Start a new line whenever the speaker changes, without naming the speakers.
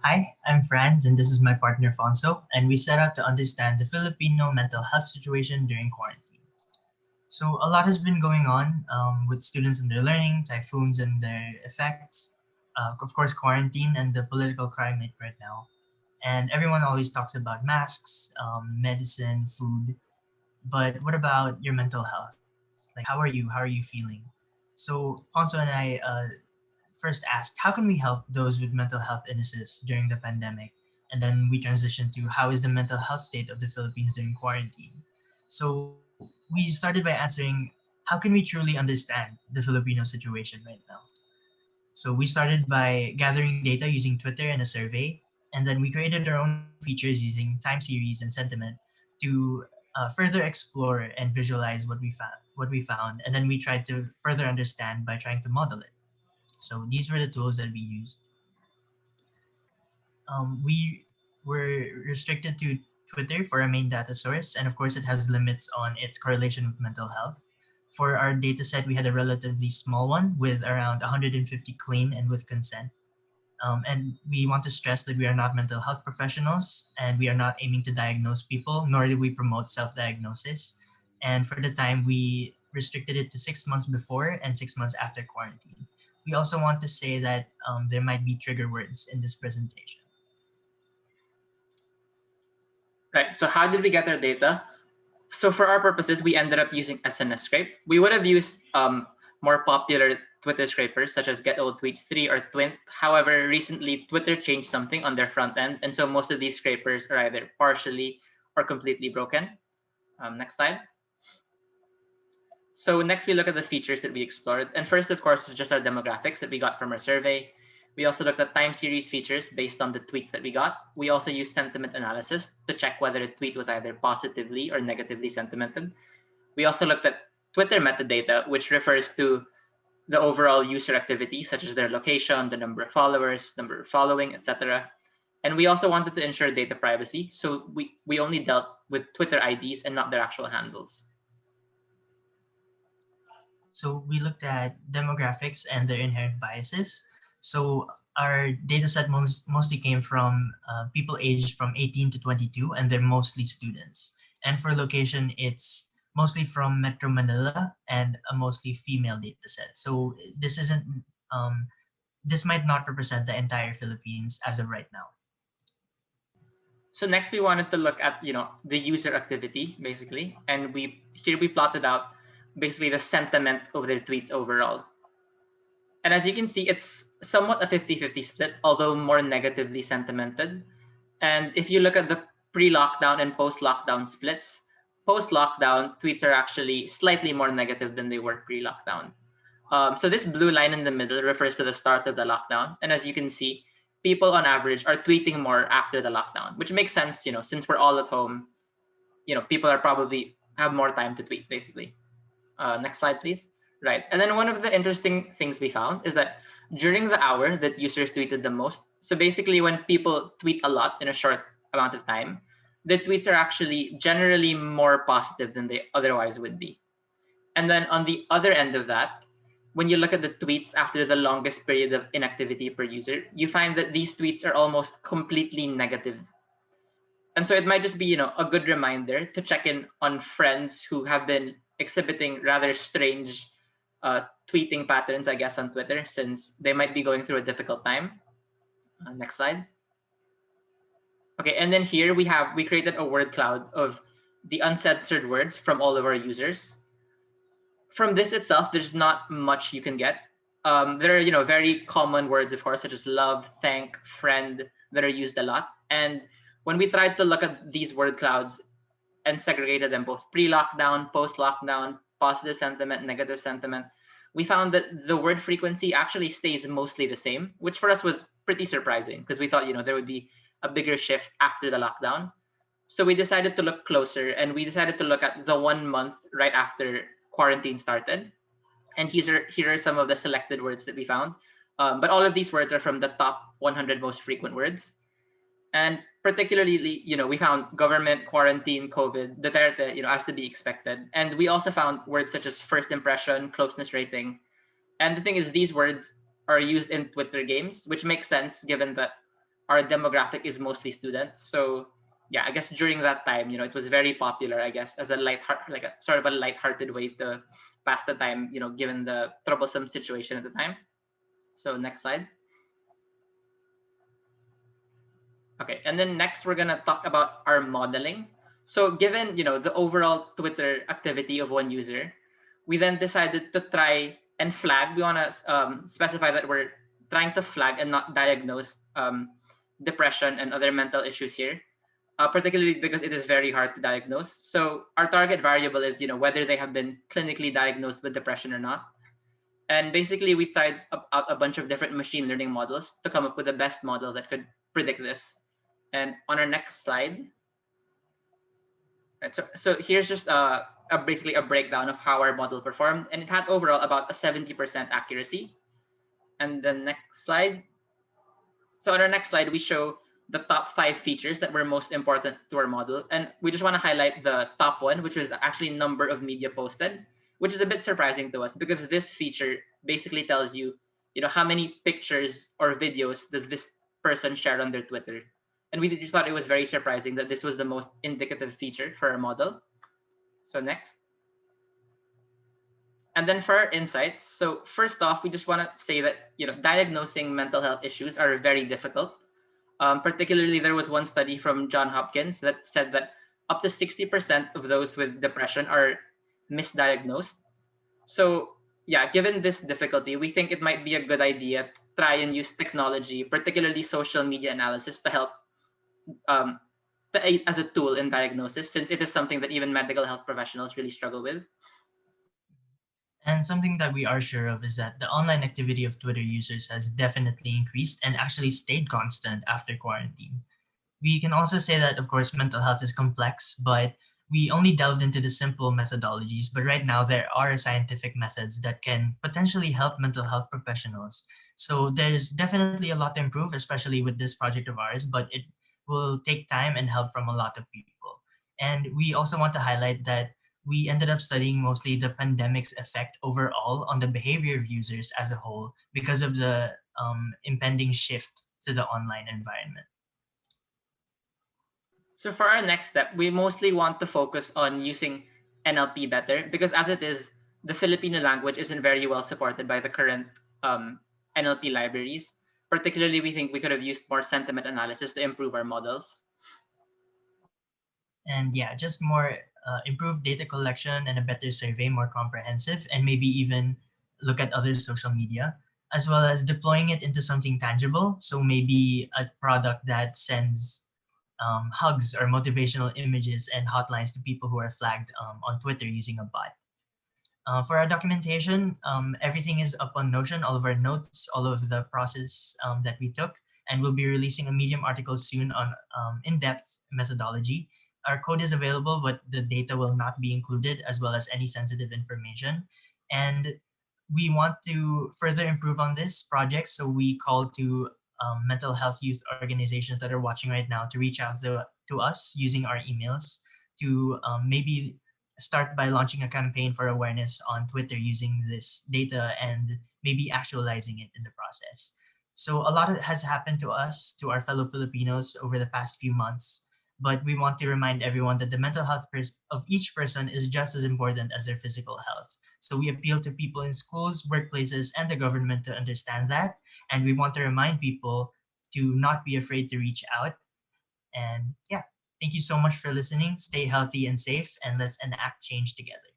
Hi, I'm Franz, and this is my partner Alfonso, and we set out to understand the Filipino mental health situation during quarantine. So, a lot has been going on with students and their learning, typhoons and their effects, of course, quarantine and the political climate right now. And everyone always talks about masks, medicine, food, but what about your mental health? Like, how are you? How are you feeling? So, Fonso and I first asked, how can we help those with mental health illnesses during the pandemic? And then we transitioned to how is the mental health state of the Philippines during quarantine? So, we started by answering, how can we truly understand the Filipino situation right now? So, we started by gathering data using Twitter and a survey, and then we created our own features using time series and sentiment to further explore and visualize what we found, and then we tried to further understand by trying to model it. So these were the tools that we used. We were restricted to Twitter for our main data source, and of course, it has limits on its correlation with mental health. For our data set, we had a relatively small one with around 150 clean and with consent. And we want to stress that we are not mental health professionals and we are not aiming to diagnose people, nor do we promote self diagnosis. And for the time, we restricted it to 6 months before and 6 months after quarantine. We also want to say that there might be trigger words in this presentation.
Right. So how did we get our data? So for our purposes, we ended up using SNS Scrape. We would have used more popular Twitter scrapers such as Get Old Tweets 3 or Twint. However, recently Twitter changed something on their front end, and so most of these scrapers are either partially or completely broken. Next slide. So next we look at the features that we explored. And first, of course, is just our demographics that we got from our survey. We also looked at time series features based on the tweets that we got. We also used sentiment analysis to check whether a tweet was either positively or negatively sentimented. We also looked at Twitter metadata, which refers to the overall user activity, such as their location, the number of followers, number of following, etc. And we also wanted to ensure data privacy, so we only dealt with Twitter IDs and not their actual handles.
So we looked at demographics and their inherent biases. So our data set mostly came from people aged from 18 to 22, and they're mostly students. And for location, it's mostly from Metro Manila and a mostly female data set. So um, this might not represent the entire Philippines as of right now.
So next we wanted to look at the user activity basically, and we plotted out basically the sentiment of their tweets overall. And as you can see, it's somewhat a 50-50 split, although more negatively sentimented. And if you look at the pre-lockdown and post-lockdown splits, post-lockdown tweets are actually slightly more negative than they were pre-lockdown. So this blue line in the middle refers to the start of the lockdown. And as you can see, people on average are tweeting more after the lockdown, which makes sense, since we're all at home, people are probably have more time to tweet basically. Next slide, please. Right. And then one of the interesting things we found is that during the hour that users tweeted the most, so basically when people tweet a lot in a short amount of time, the tweets are actually generally more positive than they otherwise would be. And then on the other end of that, when you look at the tweets after the longest period of inactivity per user, you find that these tweets are almost completely negative. And so it might just be, a good reminder to check in on friends who have been exhibiting rather strange tweeting patterns, I guess, on Twitter, since they might be going through a difficult time. Next slide. Okay, and then here we created a word cloud of the uncensored words from all of our users. From this itself, there's not much you can get. There are, very common words, of course, such as love, thank, friend, that are used a lot. And when we tried to look at these word clouds and segregated them both pre-lockdown, post-lockdown, positive sentiment, negative sentiment, we found that the word frequency actually stays mostly the same, which for us was pretty surprising because we thought, there would be a bigger shift after the lockdown. So we decided to look closer and we decided to look at the 1 month right after quarantine started. And here are some of the selected words that we found. But all of these words are from the top 100 most frequent words. And particularly, we found government, quarantine, COVID, Duterte, as to be expected. And we also found words such as first impression, closeness rating. And the thing is, these words are used in Twitter games, which makes sense given that our demographic is mostly students. So yeah, I guess during that time, it was very popular, I guess, as a like a sort of a lighthearted way to pass the time, given the troublesome situation at the time. So next slide. Okay, and then next we're gonna talk about our modeling. So given the overall Twitter activity of one user, we then decided to try and flag. We wanna specify that we're trying to flag and not diagnose depression and other mental issues here, particularly because it is very hard to diagnose. So our target variable is whether they have been clinically diagnosed with depression or not. And basically, we tried out a bunch of different machine learning models to come up with the best model that could predict this. And on our next slide, right, so here's just basically a breakdown of how our model performed, and it had overall about a 70% accuracy. And the next slide. So on our next slide, we show the top 5 features that were most important to our model, and we just want to highlight the top one, which was actually number of media posted, which is a bit surprising to us because this feature basically tells you, how many pictures or videos does this person share on their Twitter. And we just thought it was very surprising that this was the most indicative feature for our model. So next. And then for our insights, so first off, we just want to say that diagnosing mental health issues are very difficult. Particularly, there was one study from John Hopkins that said that up to 60% of those with depression are misdiagnosed. So yeah, given this difficulty, we think it might be a good idea to try and use technology, particularly social media analysis, to help um, as a tool in diagnosis, since it is something that even medical health professionals really struggle with.
And something that we are sure of is that the online activity of Twitter users has definitely increased and actually stayed constant after quarantine. We can also say that, of course, mental health is complex, but we only delved into the simple methodologies. But right now, there are scientific methods that can potentially help mental health professionals. So there's definitely a lot to improve, especially with this project of ours, but it will take time and help from a lot of people. And we also want to highlight that we ended up studying mostly the pandemic's effect overall on the behavior of users as a whole because of the impending shift to the online environment.
So for our next step, we mostly want to focus on using NLP better because as it is, the Filipino language isn't very well supported by the current NLP libraries. Particularly, we think we could have used more sentiment analysis to improve our models.
And yeah, just more improved data collection and a better survey, more comprehensive, and maybe even look at other social media, as well as deploying it into something tangible. So maybe a product that sends hugs or motivational images and hotlines to people who are flagged on Twitter using a bot. For our documentation, everything is up on Notion, all of our notes, all of the process that we took, and we'll be releasing a Medium article soon on in-depth methodology. Our code is available, but the data will not be included, as well as any sensitive information. And we want to further improve on this project, so we call to mental health youth organizations that are watching right now to reach out to us using our emails to maybe start by launching a campaign for awareness on Twitter using this data and maybe actualizing it in the process. So a lot has happened to us, to our fellow Filipinos over the past few months, but we want to remind everyone that the mental health of each person is just as important as their physical health. So we appeal to people in schools, workplaces, and the government to understand that. And we want to remind people to not be afraid to reach out. And yeah, thank you so much for listening. Stay healthy and safe, and let's enact change together.